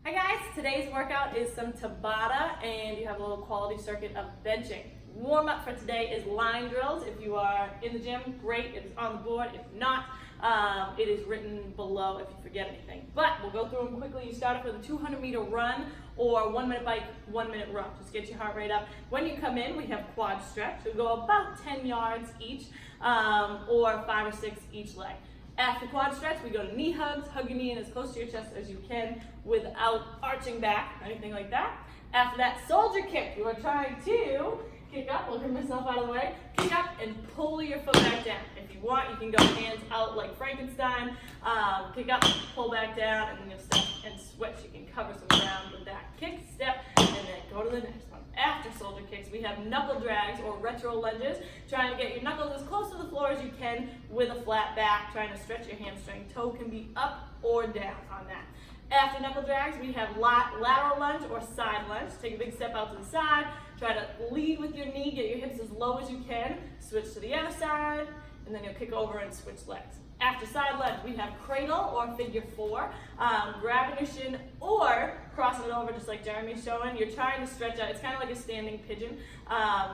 Hi guys, today's workout is some Tabata and you have a little quality circuit of benching. Warm up for today is line drills. If you are in the gym, great, it is on the board. If not, it is written below if you forget anything. But we'll go through them quickly. You start off with a 200-meter run or 1 minute bike, 1 minute run. Just get your heart rate up. When you come in, we have quad stretch. We'll go about 10 yards each or 5 or 6 each leg. After quad stretch, we go to knee hugs. Hug your knee in as close to your chest as you can without arching back or anything like that. After that, soldier kick. You are trying to kick up. We'll get myself out of the way. Kick up and pull your foot back down. If you want, you can go hands out like Frankenstein. Kick up, pull back down, and then you'll step and switch. You can cover some ground with that kick, step, and then go to the next one. After soldier kicks, we have knuckle drags or retro lunges, trying to get your knuckles as close to the floor as you can with a flat back, trying to stretch your hamstring. Toe can be up or down on that. After knuckle drags, we have lateral lunge or side lunge. Take a big step out to the side, try to lead with your knee, get your hips as low as you can, switch to the other side, and then you'll kick over and switch legs. After side lunge, we have cradle or figure four, grabbing your shin or crossing it over just like Jeremy's showing. You're trying to stretch out. It's kind of like a standing pigeon.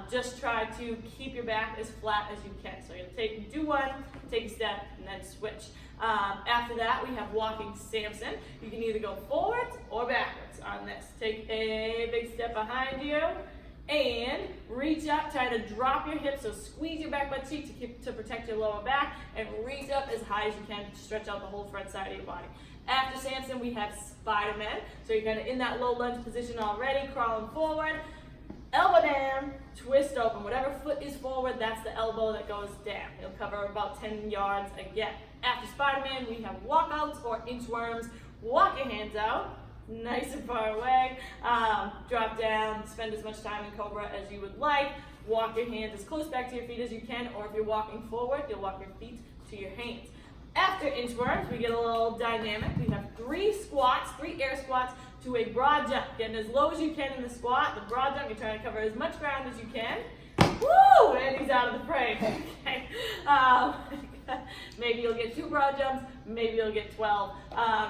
Just try to keep your back as flat as you can. So you'll do one, take a step, and then switch. After that, we have walking Samson. You can either go forwards or backwards on this. Take a big step behind you and reach up, try to drop your hips, so squeeze your back butt cheek to protect your lower back, and reach up as high as you can to stretch out the whole front side of your body. After Samson, we have Spider-Man. So you're kind of in that low lunge position already, crawling forward, elbow down, twist open. Whatever foot is forward, that's the elbow that goes down. You'll cover about 10 yards again. After Spider-Man, we have walkouts or inchworms. Walk your hands out, nice and far away. Drop down, spend as much time in Cobra as you would like. Walk your hands as close back to your feet as you can, or if you're walking forward, you'll walk your feet to your hands. After inchworms, we get a little dynamic. We have 3 squats, 3 air squats to a broad jump. Getting as low as you can in the squat. The broad jump, you're trying to cover as much ground as you can. Woo! And he's out of the frame. Okay. Maybe you'll get 2 broad jumps, maybe you'll get 12.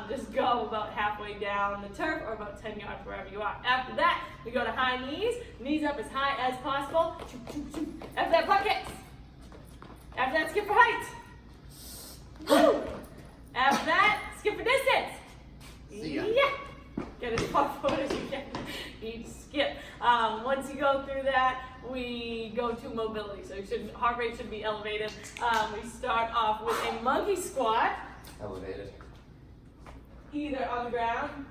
Just go about halfway down the turf or about 10 yards wherever you are. After that, we go to high knees. Knees up as high as possible. After that, butt kicks. After that, skip for height. Woo! After that, skip for distance. Yeah. Get as far forward as you can each skip. Once you go through that, we go to mobility. So heart rate should be elevated. We start off with a monkey squat. Elevated. Either on the ground.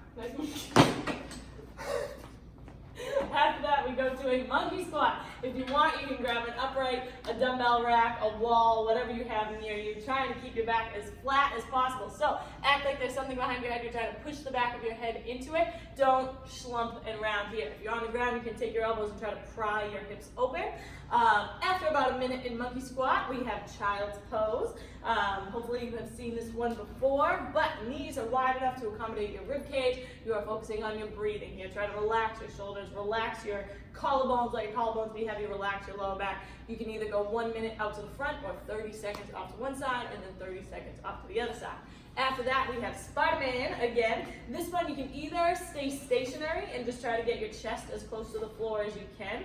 After that, we go to a monkey squat. If you want, you can grab an upright, a dumbbell rack, a wall, whatever you have near you. Trying to keep your back as flat as possible. So act like there's something behind your head. You're trying to push the back of your head into it. Don't slump around here. If you're on the ground, you can take your elbows and try to pry your hips open. After about a minute in monkey squat, we have child's pose. Hopefully you have seen this one before, but knees are wide enough to accommodate your rib cage. You are focusing on your breathing here. Try to relax your shoulders, relax your collarbones, let your collarbones be heavy, relax your lower back. You can either go 1 minute out to the front or 30 seconds off to one side and then 30 seconds off to the other side. After that, we have Spider-Man again. This one, you can either stay stationary and just try to get your chest as close to the floor as you can,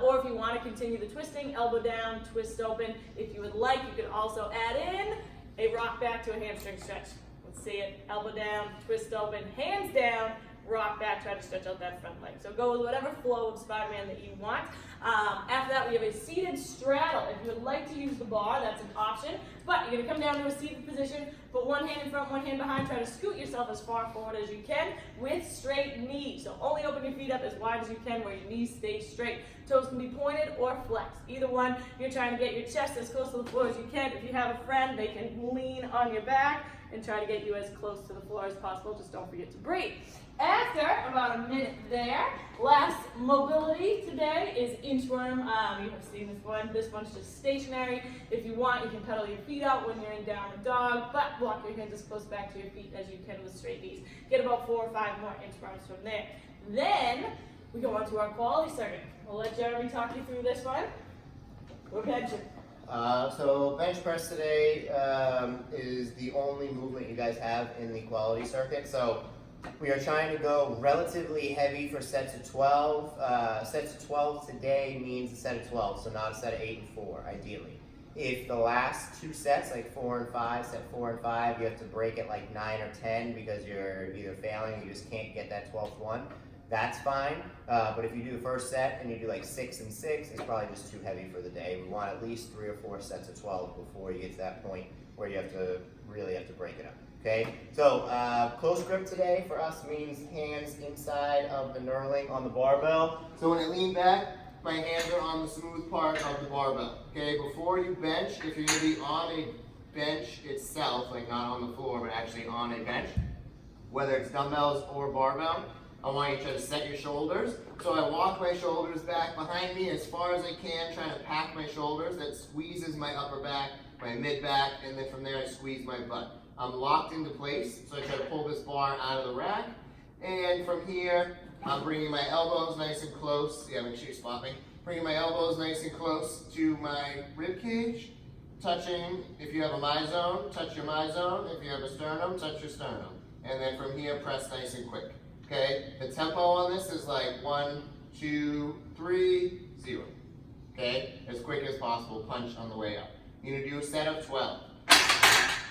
or if you want to continue the twisting, elbow down, twist open. If you would like, you can also add in a rock back to a hamstring stretch. Let's see it. Elbow down, twist open, hands down, rock back, try to stretch out that front leg. So go with whatever flow of Spider-Man that you want. After that, we have a seated straddle. If you would like to use the bar, that's an option. But you're going to come down to a seated position, put one hand in front, one hand behind, try to scoot yourself as far forward as you can with straight knees. So only open your feet up as wide as you can where your knees stay straight. Toes can be pointed or flexed. Either one, you're trying to get your chest as close to the floor as you can. If you have a friend, they can lean on your back and try to get you as close to the floor as possible. Just don't forget to breathe. After about a minute there, last mobility today is inchworm. You have seen this one. This one's just stationary. If you want, you can pedal your feet out when you're in downward dog, but walk your hands as close back to your feet as you can with straight knees. Get about 4 or 5 more inchworms from there. Then we go on to our quality circuit. We'll let Jeremy talk you through this one. We're benching. So bench press today is the only movement you guys have in the quality circuit. So We are trying to go relatively heavy for sets of 12. Sets of 12 today means a set of 12, so not a set of 8 and 4, ideally. If the last two sets, like 4 and 5, set 4 and 5, you have to break it like 9 or 10 because you're either failing or you just can't get that 12th one, that's fine. But if you do the first set and you do like 6 and 6, it's probably just too heavy for the day. We want at least 3 or 4 sets of 12 before you get to that point where you have to really break it up. Okay, so close grip today for us means hands inside of the knurling on the barbell. So when I lean back, my hands are on the smooth part of the barbell. Okay, before you bench, if you're going to be on a bench itself, like not on the floor, but actually on a bench, whether it's dumbbells or barbell, I want you to try to set your shoulders. So I walk my shoulders back behind me as far as I can, trying to pack my shoulders. That squeezes my upper back, my mid back, and then from there I squeeze my butt. I'm locked into place, so I try to pull this bar out of the rack. And from here, I'm bringing my elbows nice and close. Yeah, make sure you spot me. Bringing my elbows nice and close to my rib cage. Touching, if you have a my zone, touch your my zone. If you have a sternum, touch your sternum. And then from here, press nice and quick. Okay, the tempo on this is like 1, 2, 3, 0. Okay, as quick as possible, punch on the way up. You're gonna do a set of 12.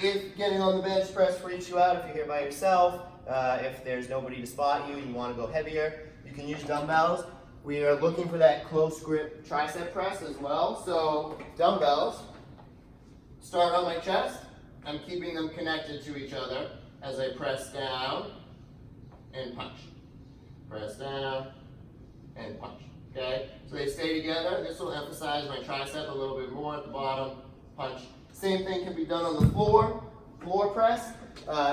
If getting on the bench press freaks you out, if you're here by yourself, if there's nobody to spot you and you want to go heavier, you can use dumbbells. We are looking for that close grip tricep press as well. So dumbbells start on my chest. I'm keeping them connected to each other as I press down and punch. Press down and punch. Okay? So they stay together. This will emphasize my tricep a little bit more at the bottom. Punch. Same thing can be done on the floor press.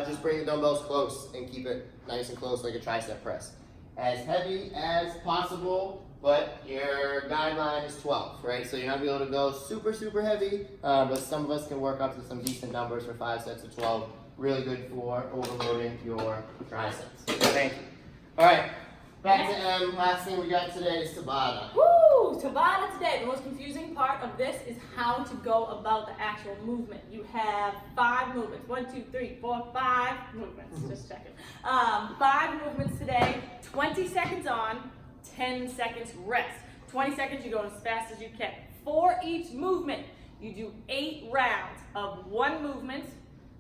Just bring the dumbbells close and keep it nice and close like a tricep press. As heavy as possible, but your guideline is 12, right? So you're not going to be able to go super, super heavy, but some of us can work up to some decent numbers for 5 sets of 12. Really good for overloading your triceps. Thank you. All right, back to M. Last thing we got today is Tabata. Woo! Tabata today. The most confusing part of this is how to go about the actual movement. You have 5 movements. 1, 2, 3, 4, 5 movements. Just checking. 5 movements today. 20 seconds on, 10 seconds rest. 20 seconds, you go as fast as you can. For each movement, you do 8 rounds of 1 movement,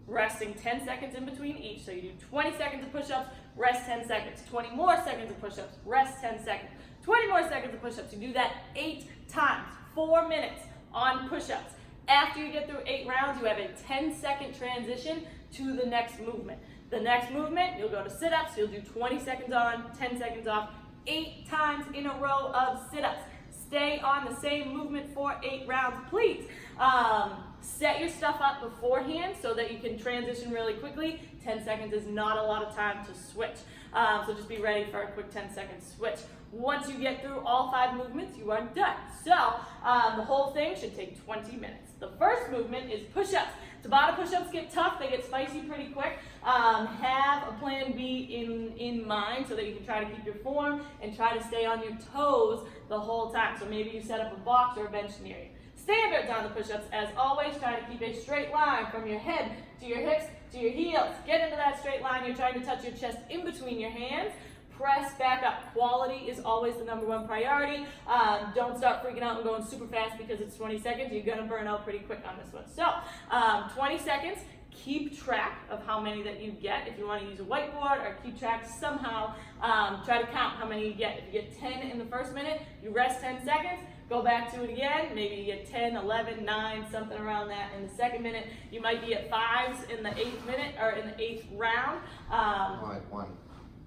resting 10 seconds in between each. So you do 20 seconds of push-ups, rest 10 seconds. 20 more seconds of push-ups, rest 10 seconds. 20 more seconds of push-ups. You do that 8 times, 4 minutes on push-ups. After you get through 8 rounds, you have a 10-second transition to the next movement. The next movement, you'll go to sit-ups. You'll do 20 seconds on, 10 seconds off, 8 times in a row of sit-ups. Stay on the same movement for 8 rounds, please. Set your stuff up beforehand so that you can transition really quickly. 10 seconds is not a lot of time to switch. So just be ready for a quick 10-second switch. Once you get through all 5 movements, you are done. So the whole thing should take 20 minutes. The first movement is push-ups. Tabata push-ups get tough. They get spicy pretty quick. Have a plan B in mind so that you can try to keep your form and try to stay on your toes the whole time. So maybe you set up a box or a bench near you. Standards on the push-ups, as always, try to keep a straight line from your head to your hips to your heels. Get into that straight line. You're trying to touch your chest in between your hands. Press back up. Quality is always the #1 priority. Don't start freaking out and going super fast because it's 20 seconds. You're going to burn out pretty quick on this one. So 20 seconds. Keep track of how many that you get. If you want to use a whiteboard or keep track somehow, try to count how many you get. If you get 10 in the first minute, you rest 10 seconds. Go back to it again. Maybe you get 10, 11, 9, something around that in the second minute. You might be at 5s in the 8th minute or in the 8th round. Or like 1.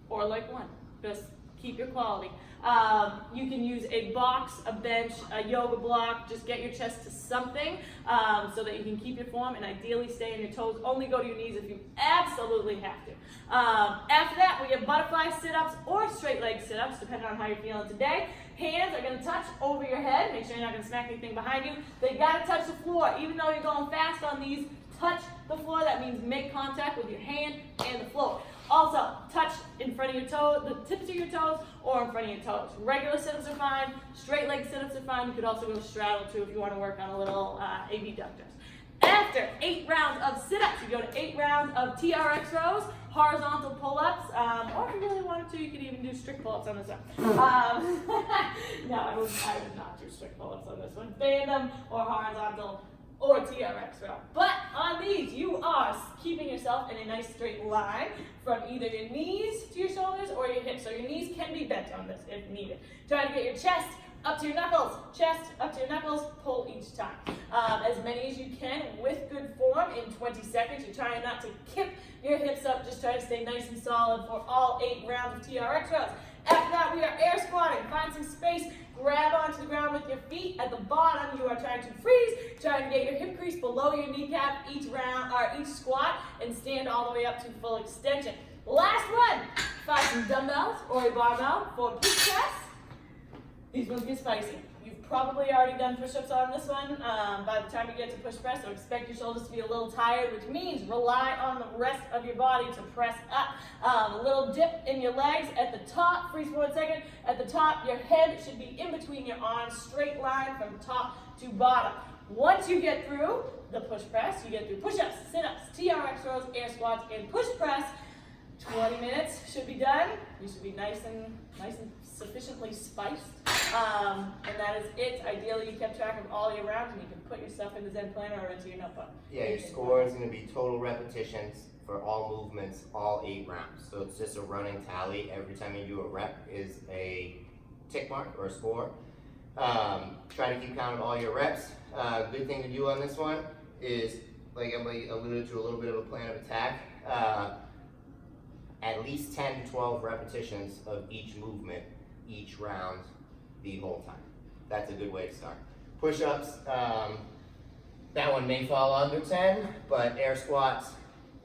Or like 1. Just keep your quality. You can use a box, a bench, a yoga block. Just get your chest to something so that you can keep your form and ideally stay on your toes. Only go to your knees if you absolutely have to. After that, we have butterfly sit-ups or straight leg sit-ups, depending on how you're feeling today. Hands are going to touch over your head. Make sure you're not going to smack anything behind you. They got to touch the floor. Even though you're going fast on these, touch the floor. That means make contact with your hand and the floor. Also, touch in front of your toes, the tips of your toes, or in front of your toes. Regular sit-ups are fine. Straight leg sit-ups are fine. You could also go straddle too if you want to work on a little abductors. After 8 rounds of sit-ups, you go to 8 rounds of TRX rows, horizontal pull-ups, or if you really wanted to, you could even do strict pull-ups on this one. No, I would not do strict pull-ups on this one. Tandem or horizontal or TRX row. But on these, you are keeping yourself in a nice straight line from either your knees to your shoulders or your hips. So your knees can be bent on this if needed. Try to get your chest up to your knuckles, chest up to your knuckles, pull each time. As many as you can with good form in 20 seconds. You're trying not to kip your hips up, just try to stay nice and solid for all 8 rounds of TRX rows. After that, we are air squatting. Find some space, grab onto the ground with your feet. At the bottom, you are trying to freeze, trying to get your hip crease below your kneecap each round or each squat, and stand all the way up to full extension. Last one, find some dumbbells or a barbell for push press. These ones get spicy. You've probably already done push-ups on this one by the time you get to push press, so expect your shoulders to be a little tired, which means rely on the rest of your body to press up. A little dip in your legs at the top, freeze for 1 second. At the top, your head should be in between your arms, straight line from top to bottom. Once you get through the push press, you get through push-ups, sit-ups, TRX rows, air squats, and push press. 20 minutes should be done. You should be nice and sufficiently spiced. And that is it. Ideally, you kept track of all your rounds, and you can put your stuff in the Zen Planner or into your notebook. Yeah, your score is going to be total repetitions for all movements, all 8 rounds. So it's just a running tally. Every time you do a rep is a tick mark or a score. Try to keep count of all your reps. Good thing to do on this one is, like Emily alluded to, a little bit of a plan of attack. At least 10 to 12 repetitions of each movement, each round, the whole time. That's a good way to start. Push-ups, that one may fall under 10, but air squats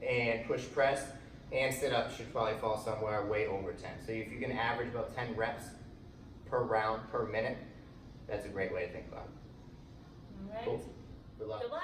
and push press and sit-ups should probably fall somewhere way over 10. So if you can average about 10 reps per round, per minute, that's a great way to think about it. All right. Cool. Good luck. Good luck.